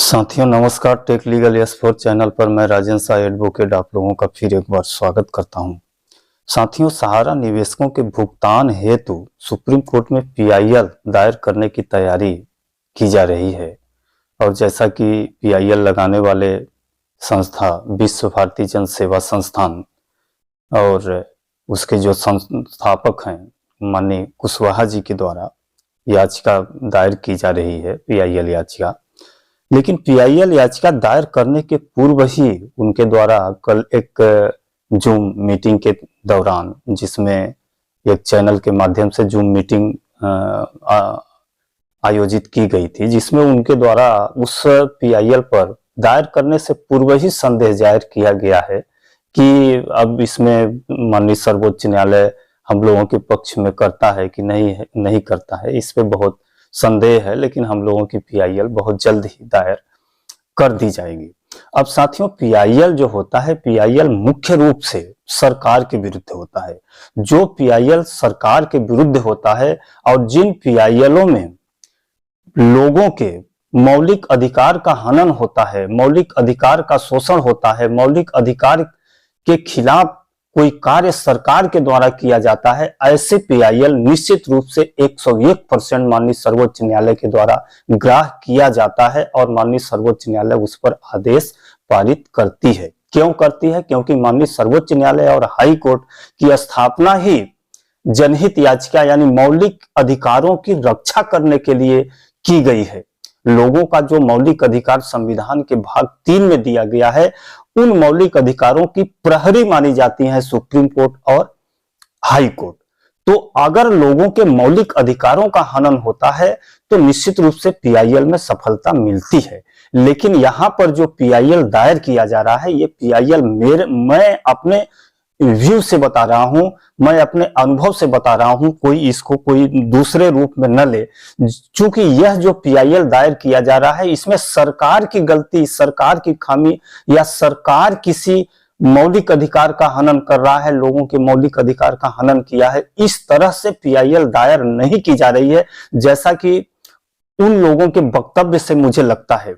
साथियों नमस्कार। Tech legal yes four channel पर मैं राजन शाह एडवोकेट आप लोगों का फिर एक बार स्वागत करता हूं। साथियों, सहारा निवेशकों के भुगतान हेतु सुप्रीम कोर्ट में पीआईएल दायर करने की तैयारी की जा रही है। और जैसा कि पीआईएल लगाने वाले संस्था विश्व भारती जन सेवा संस्थान और उसके जो संस्थापक हैं माननीय कुशवाहा जी के द्वारा याचिका दायर की जा रही है, पीआईएल याचिका। लेकिन पीआईएल याचिका दायर करने के पूर्व ही उनके द्वारा कल एक जूम मीटिंग के दौरान, जिसमें एक चैनल के माध्यम से जूम मीटिंग आयोजित की गई थी, जिसमें उनके द्वारा उस पीआईएल पर दायर करने से पूर्व ही संदेह जाहिर किया गया है कि अब इसमें माननीय सर्वोच्च न्यायालय हम लोगों के पक्ष में करता है कि नहीं करता है, इस पे बहुत संदेह है। लेकिन हम लोगों की पीआईएल बहुत जल्द ही दायर कर दी जाएगी। अब साथियों, पीआईएल जो होता है, पीआईएल मुख्य रूप से सरकार के विरुद्ध होता है। जो पीआईएल सरकार के विरुद्ध होता है और जिन पीआईएलों में लोगों के मौलिक अधिकार का हनन होता है, मौलिक अधिकार का शोषण होता है, मौलिक अधिकार के खिलाफ कोई कार्य सरकार के द्वारा किया जाता है, ऐसे पीआईएल निश्चित रूप से 101% माननीय सर्वोच्च न्यायालय के द्वारा ग्राह्य किया जाता है और माननीय सर्वोच्च न्यायालय उस पर आदेश पारित करती है। क्यों करती है? क्योंकि माननीय सर्वोच्च न्यायालय और हाई कोर्ट की स्थापना ही जनहित याचिका यानी मौलिक अधिकारों की रक्षा करने के लिए की गई है। लोगों का जो मौलिक अधिकार संविधान के भाग 3 में दिया गया है, उन मौलिक अधिकारों की प्रहरी मानी जाती है सुप्रीम कोर्ट और हाई कोर्ट। तो अगर लोगों के मौलिक अधिकारों का हनन होता है तो निश्चित रूप से पीआईएल में सफलता मिलती है। लेकिन यहां पर जो पीआईएल दायर किया जा रहा है, ये पीआईएल मैं अपने व्यू से बता रहा हूं, मैं अपने अनुभव से बता रहा हूं, कोई इसको कोई दूसरे रूप में न ले। चूंकि यह जो पीआईएल दायर किया जा रहा है, इसमें सरकार की गलती, सरकार की खामी या सरकार किसी मौलिक अधिकार का हनन कर रहा है, लोगों के मौलिक अधिकार का हनन किया है, इस तरह से पीआईएल दायर नहीं की जा रही है जैसा कि उन लोगों के वक्तव्य से मुझे लगता है।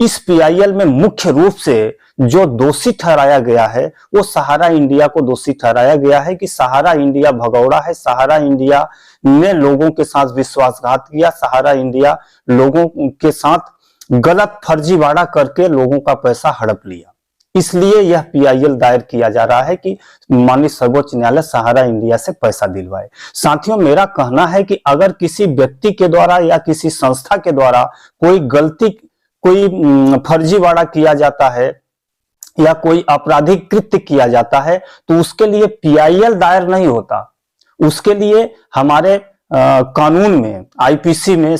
इस पीआईएल में मुख्य रूप से जो दोषी ठहराया गया है वो सहारा इंडिया को दोषी ठहराया गया है कि सहारा इंडिया भगौड़ा है, सहारा इंडिया ने लोगों के साथ विश्वासघात किया, सहारा इंडिया लोगों के साथ गलत फर्जीवाड़ा करके लोगों का पैसा हड़प लिया। इसलिए यह पीआईएल दायर किया जा रहा है कि माननीय सर्वोच्च न्यायालय सहारा इंडिया से पैसा दिलवाए। साथियों, मेरा कहना है कि अगर किसी व्यक्ति के द्वारा या किसी संस्था के द्वारा कोई गलती, कोई फर्जीवाड़ा किया जाता है या कोई आपराधिक कृत्य किया जाता है तो उसके लिए पीआईएल दायर नहीं होता। उसके लिए हमारे कानून में, आईपीसी में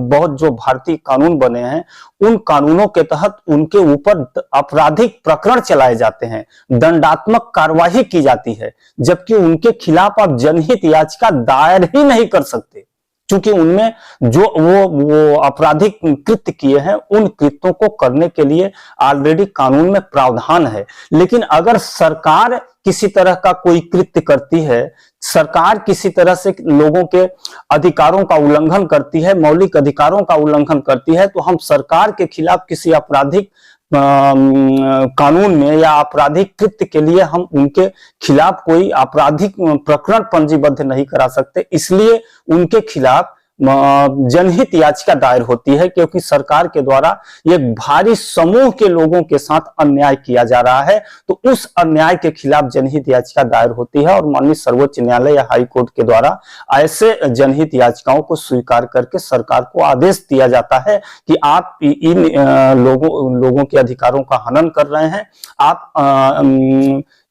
बहुत जो भारतीय कानून बने हैं, उन कानूनों के तहत उनके ऊपर आपराधिक प्रकरण चलाए जाते हैं, दंडात्मक कार्यवाही की जाती है, जबकि उनके खिलाफ आप जनहित याचिका दायर ही नहीं कर सकते, क्योंकि उनमें जो वो आपराधिक कृत्य किए हैं, उन कृत्यों को करने के लिए ऑलरेडी कानून में प्रावधान है। लेकिन अगर सरकार किसी तरह का कोई कृत्य करती है, सरकार किसी तरह से लोगों के अधिकारों का उल्लंघन करती है, मौलिक अधिकारों का उल्लंघन करती है, तो हम सरकार के खिलाफ किसी आपराधिक कानून में या आपराधिक कृत्य के लिए हम उनके खिलाफ कोई आपराधिक प्रकरण पंजीबद्ध नहीं करा सकते। इसलिए उनके खिलाफ जनहित याचिका दायर होती है, क्योंकि सरकार के द्वारा एक भारी समूह के लोगों के साथ अन्याय किया जा रहा है। तो उस अन्याय के खिलाफ जनहित याचिका दायर होती है और माननीय सर्वोच्च न्यायालय या हाई कोर्ट के द्वारा ऐसे जनहित याचिकाओं को स्वीकार करके सरकार को आदेश दिया जाता है कि आप इन लोगों के अधिकारों का हनन कर रहे हैं, आप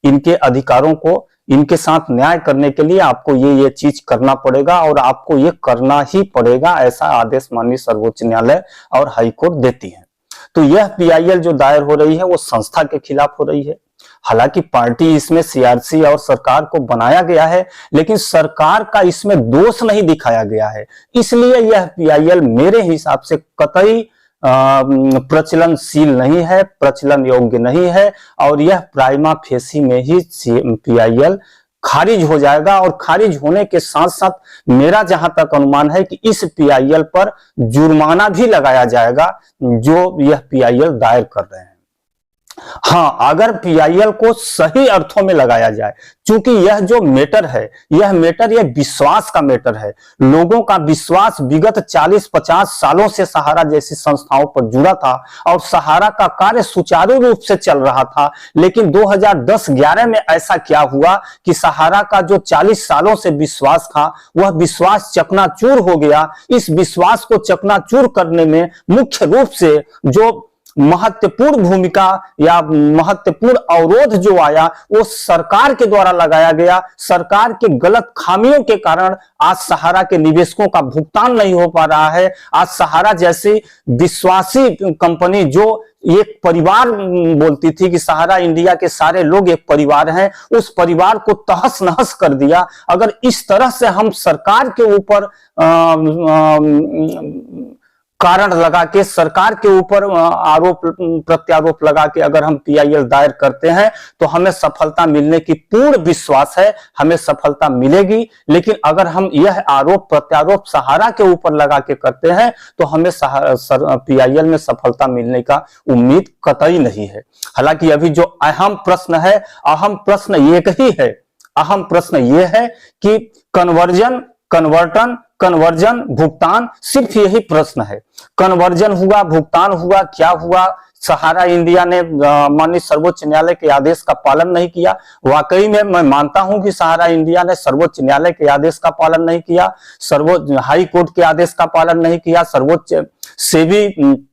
इनके अधिकारों को, इनके साथ न्याय करने के लिए आपको ये चीज करना पड़ेगा और आपको ये करना ही पड़ेगा, ऐसा आदेश माननीय सर्वोच्च न्यायालय और हाई कोर्ट देती है। तो यह पीआईएल जो दायर हो रही है वो संस्था के खिलाफ हो रही है। हालांकि पार्टी इसमें सीआरसी और सरकार को बनाया गया है, लेकिन सरकार का इसमें दोष नहीं दिखाया गया है। इसलिए यह पीआईएल मेरे हिसाब से कतई प्रचलनशील नहीं है, प्रचलन योग्य नहीं है और यह प्राइमा फेसी में ही पीआईएल खारिज हो जाएगा। और खारिज होने के साथ साथ मेरा जहां तक अनुमान है कि इस पीआईएल पर जुर्माना भी लगाया जाएगा जो यह पीआईएल दायर कर रहे हैं। हाँ, अगर पीआईएल को सही अर्थों में लगाया जाए, क्योंकि यह जो मैटर है, यह विश्वास का मैटर है। लोगों का विश्वास विगत 40-50 सालों से सहारा जैसी संस्थाओं पर जुड़ा था और सहारा का कार्य सुचारू रूप से चल रहा था। लेकिन 2010-11 में ऐसा क्या हुआ कि सहारा का जो 40 सालों से विश्वास था, वह विश्वास चकनाचूर हो गया। इस विश्वास को चकनाचूर करने में मुख्य रूप से जो महत्वपूर्ण भूमिका या महत्वपूर्ण अवरोध जो आया, वो सरकार के द्वारा लगाया गया। सरकार के गलत खामियों के कारण आज सहारा के निवेशकों का भुगतान नहीं हो पा रहा है। आज सहारा जैसी विश्वासी कंपनी जो एक परिवार बोलती थी कि सहारा इंडिया के सारे लोग एक परिवार हैं, उस परिवार को तहस नहस कर दिया। अगर इस तरह से हम सरकार के ऊपर कारण लगा के, सरकार के ऊपर आरोप प्रत्यारोप लगा के अगर हम पीआईएल दायर करते हैं तो हमें सफलता मिलने की पूर्ण विश्वास है, हमें सफलता मिलेगी। लेकिन अगर हम यह आरोप प्रत्यारोप सहारा के ऊपर लगा के करते हैं तो हमें पीआईएल में सफलता मिलने का उम्मीद कतई नहीं है। हालांकि अभी जो अहम प्रश्न है, अहम प्रश्न ये है कि कन्वर्जन भुगतान, सिर्फ यही प्रश्न है। कन्वर्जन हुआ, भुगतान हुआ, क्या हुआ? सहारा इंडिया ने माननीय सर्वोच्च न्यायालय के आदेश का पालन नहीं किया। वाकई में मैं मानता हूं कि सहारा इंडिया ने सर्वोच्च न्यायालय के आदेश का पालन नहीं किया, हाई कोर्ट के आदेश का पालन नहीं किया, सर्वोच्च सेबी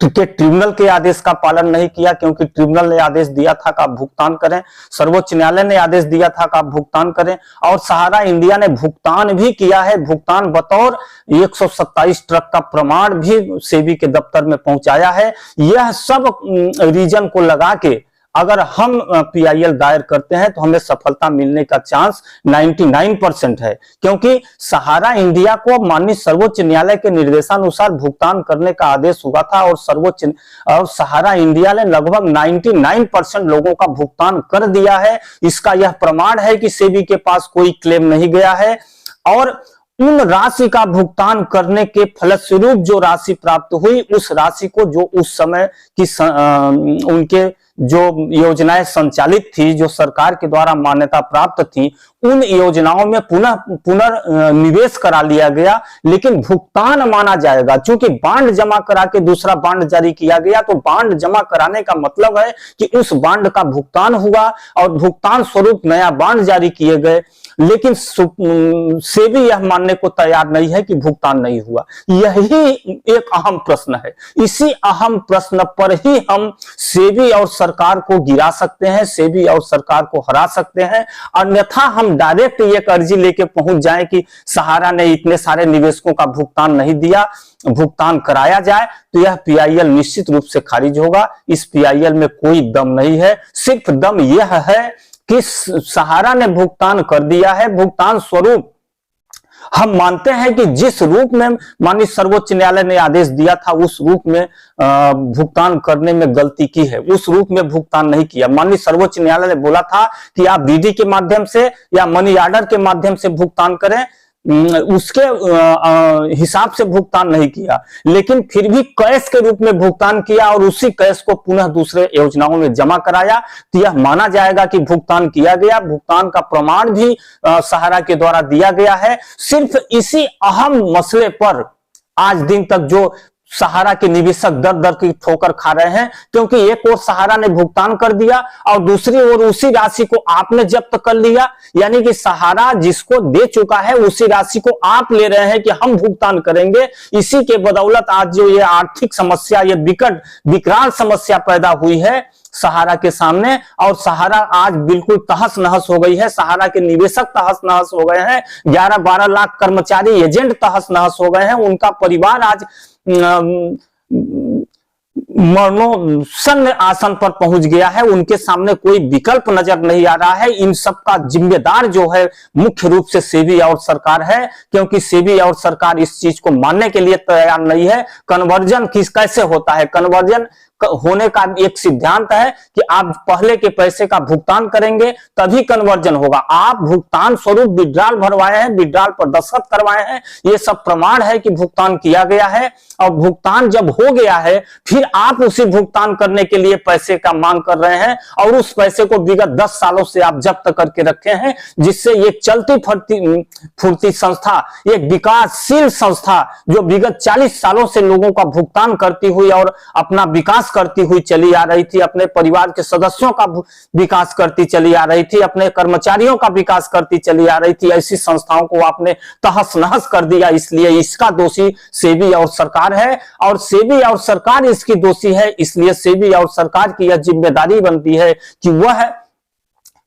के ट्रिब्यूनल के आदेश का पालन नहीं किया, क्योंकि ट्रिब्यूनल ने आदेश दिया था कि आप भुगतान करें, सर्वोच्च न्यायालय ने आदेश दिया था कि आप भुगतान करें, और सहारा इंडिया ने भुगतान भी किया है। भुगतान बतौर 127 ट्रक का प्रमाण भी सेबी के दफ्तर में पहुंचाया है। यह सब रीजन को लगा के अगर हम पीआईएल दायर करते हैं तो हमें सफलता मिलने का चांस 99% है, क्योंकि सहारा इंडिया को माननीय सर्वोच्च न्यायालय के निर्देशानुसार भुगतान करने का आदेश हुआ था और सहारा इंडिया ने लगभग 99% लोगों का भुगतान कर दिया है। इसका यह प्रमाण है कि सेबी के पास कोई क्लेम नहीं गया है, और उन राशि का भुगतान करने के फलस्वरूप जो राशि प्राप्त हुई, उस राशि को जो उस समय की उनके जो योजनाएं संचालित थी, जो सरकार के द्वारा मान्यता प्राप्त थी, उन योजनाओं में पुनर्निवेश करा लिया गया। लेकिन भुगतान माना जाएगा, क्योंकि बांड जमा करा के दूसरा बांड जारी किया गया, तो बांड जमा कराने का मतलब है कि उस बांड का भुगतान हुआ और भुगतान स्वरूप नया बांड जारी किए गए। लेकिन सेबी यह मानने को तैयार नहीं है कि भुगतान नहीं हुआ। यही एक अहम प्रश्न है। इसी अहम प्रश्न पर ही हम सेबी और सरकार को गिरा सकते हैं, सेबी और सरकार को हरा सकते हैं। अन्यथा हम डायरेक्ट एक अर्जी लेके पहुंच जाएं कि सहारा ने इतने सारे निवेशकों का भुगतान नहीं दिया, भुगतान कराया जाए, तो यह पीआईएल निश्चित रूप से खारिज होगा। इस पीआईएल में कोई दम नहीं है। सिर्फ दम यह है कि सहारा ने भुगतान कर दिया है। भुगतान स्वरूप हम मानते हैं कि जिस रूप में माननीय सर्वोच्च न्यायालय ने आदेश दिया था, उस रूप में भुगतान करने में गलती की है, उस रूप में भुगतान नहीं किया। माननीय सर्वोच्च न्यायालय ने बोला था कि आप डीडी के माध्यम से या मनी ऑर्डर के माध्यम से भुगतान करें, उसके हिसाब से भुगतान नहीं किया, लेकिन फिर भी कैश के रूप में भुगतान किया और उसी कैश को पुनः दूसरे योजनाओं में जमा कराया। तो यह माना जाएगा कि भुगतान किया गया। भुगतान का प्रमाण भी सहारा के द्वारा दिया गया है। सिर्फ इसी अहम मसले पर आज दिन तक जो सहारा के निवेशक दर दर की ठोकर खा रहे हैं, क्योंकि एक ओर सहारा ने भुगतान कर दिया और दूसरी ओर उसी राशि को आपने जब्त कर लिया। यानी कि सहारा जिसको दे चुका है उसी राशि को आप ले रहे हैं कि हम भुगतान करेंगे। इसी के बदौलत आज जो ये आर्थिक समस्या, ये विकराल समस्या पैदा हुई है सहारा के सामने, और सहारा आज बिल्कुल तहस नहस हो गई है। सहारा के निवेशक तहस नहस हो गए हैं, 11-12 लाख कर्मचारी एजेंट तहस नहस हो गए हैं। उनका परिवार आज मरणोत्सन्न आसन पर पहुंच गया है, उनके सामने कोई विकल्प नजर नहीं आ रहा है। इन सब का जिम्मेदार जो है मुख्य रूप से सेबी और सरकार है, क्योंकि सेबी और सरकार इस चीज को मानने के लिए तैयार नहीं है। कन्वर्जन कैसे होता है? कन्वर्जन होने का एक सिद्धांत है कि आप पहले के पैसे का भुगतान करेंगे तभी कन्वर्जन होगा। आप भुगतान स्वरूप विड्रॉल भरवाए हैं, विड्रॉल पर दस्तखत करवाए हैं, ये सब प्रमाण है कि भुगतान किया गया है। और भुगतान जब हो गया है फिर आप उसी भुगतान करने के लिए पैसे का मांग कर रहे हैं और उस पैसे को विगत 10 सालों से आप जब्त करके रखे हैं, जिससे एक चलती फूर्ती संस्था, एक विकासशील संस्था जो विगत 40 सालों से लोगों का भुगतान करती हुई और अपना विकास करती हुई चली आ रही थी, अपने परिवार के सदस्यों का विकास करती चली आ रही थी, अपने कर्मचारियों का विकास करती चली आ रही थी, ऐसी संस्थाओं को आपने तहस नहस कर दिया। इसलिए इसका दोषी सेबी और सरकार है और सेबी और सरकार इसकी दोषी है। इसलिए सेबी और सरकार की यह जिम्मेदारी बनती है कि वह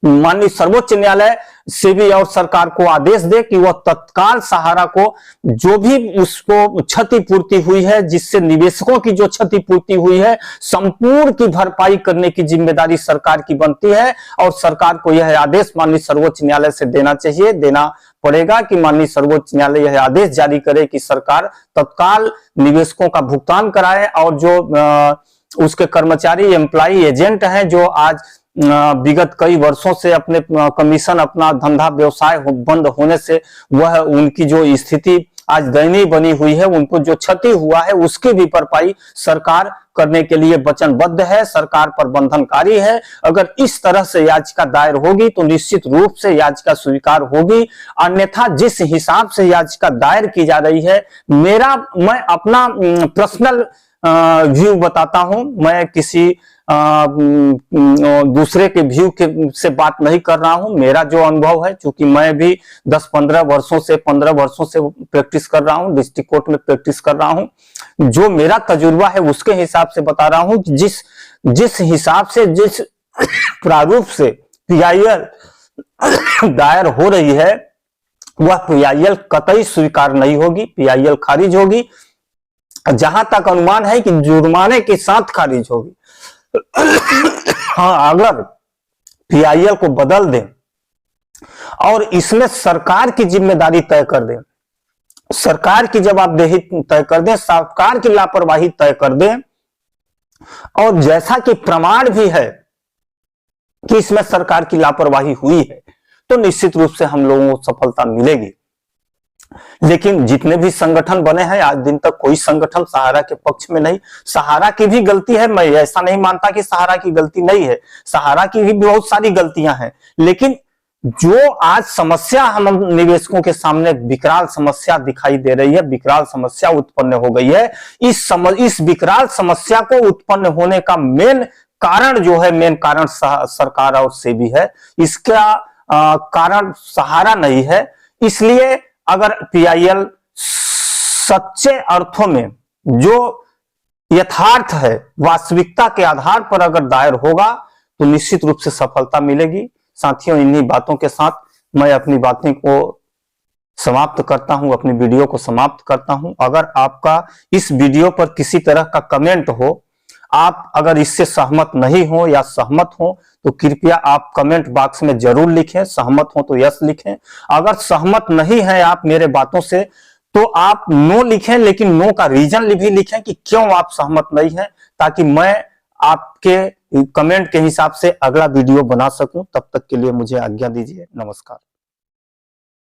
माननीय सर्वोच्च न्यायालय सेबी और सरकार को आदेश दे कि वह तत्काल सहारा को जो भी उसको क्षतिपूर्ति हुई है, जिससे निवेशकों की जो क्षतिपूर्ति हुई है, संपूर्ण की भरपाई करने की जिम्मेदारी सरकार की बनती है। और सरकार को यह आदेश माननीय सर्वोच्च न्यायालय से देना चाहिए, देना पड़ेगा कि माननीय सर्वोच्च न्यायालय यह आदेश जारी करे कि सरकार तत्काल निवेशकों का भुगतान कराए और जो उसके कर्मचारी, एम्प्लॉय, एजेंट हैं जो आज विगत कई वर्षों से अपने कमीशन, अपना धंधा व्यवसाय बंद होने से वह उनकी जो स्थिति आज दयनीय बनी हुई है, उनको जो क्षति हुआ है उसकी भी भरपाई सरकार करने के लिए वचनबद्ध है, सरकार पर बंधनकारी है। अगर इस तरह से याचिका दायर होगी तो निश्चित रूप से याचिका स्वीकार होगी, अन्यथा जिस हिसाब से याचिका दायर की जा रही है, मैं अपना पर्सनल व्यू बताता हूं, मैं किसी दूसरे के व्यू से बात नहीं कर रहा हूं। मेरा जो अनुभव है, चूंकि मैं भी 10-15 वर्षों से 15 वर्षों से प्रैक्टिस कर रहा हूं, डिस्ट्रिक्ट कोर्ट में प्रैक्टिस कर रहा हूं, जो मेरा तजुर्बा है उसके हिसाब से बता रहा हूं कि जिस हिसाब से, जिस प्रारूप से पीआईएल दायर हो रही है, वह पीआईएल कतई स्वीकार नहीं होगी, पीआईएल खारिज होगी। जहां तक अनुमान है कि जुर्माने के साथ खारिज होगी। हाँ, अगर पीआईएल को बदल दें और इसमें सरकार की जिम्मेदारी तय कर दें, सरकार की जवाबदेही तय कर दें, सरकार की लापरवाही तय कर दें, और जैसा कि प्रमाण भी है कि इसमें सरकार की लापरवाही हुई है, तो निश्चित रूप से हम लोगों को सफलता मिलेगी। लेकिन जितने भी संगठन बने हैं, आज दिन तक कोई संगठन सहारा के पक्ष में नहीं। सहारा की भी गलती है, मैं ऐसा नहीं मानता कि सहारा की गलती नहीं है, सहारा की भी बहुत सारी गलतियां हैं। लेकिन जो आज समस्या हम निवेशकों के सामने विकराल समस्या दिखाई दे रही है, विकराल समस्या उत्पन्न हो गई है, इस विकराल समस्या को उत्पन्न होने का मेन कारण जो है, मेन कारण सरकार और सेबी है, इसका कारण सहारा नहीं है। इसलिए अगर पीआईएल सच्चे अर्थों में जो यथार्थ है, वास्तविकता के आधार पर अगर दायर होगा तो निश्चित रूप से सफलता मिलेगी। साथियों, इन्हीं बातों के साथ मैं अपनी बातें को समाप्त करता हूं, अपनी वीडियो को समाप्त करता हूं। अगर आपका इस वीडियो पर किसी तरह का कमेंट हो, आप अगर इससे सहमत नहीं हो या सहमत हो, तो कृपया आप कमेंट बॉक्स में जरूर लिखें। सहमत हो तो यस लिखें, अगर सहमत नहीं है आप मेरे बातों से तो आप नो लिखें, लेकिन नो का रीजन भी लिखें कि क्यों आप सहमत नहीं हैं, ताकि मैं आपके कमेंट के हिसाब से अगला वीडियो बना सकूं। तब तक के लिए मुझे आज्ञा दीजिए। नमस्कार।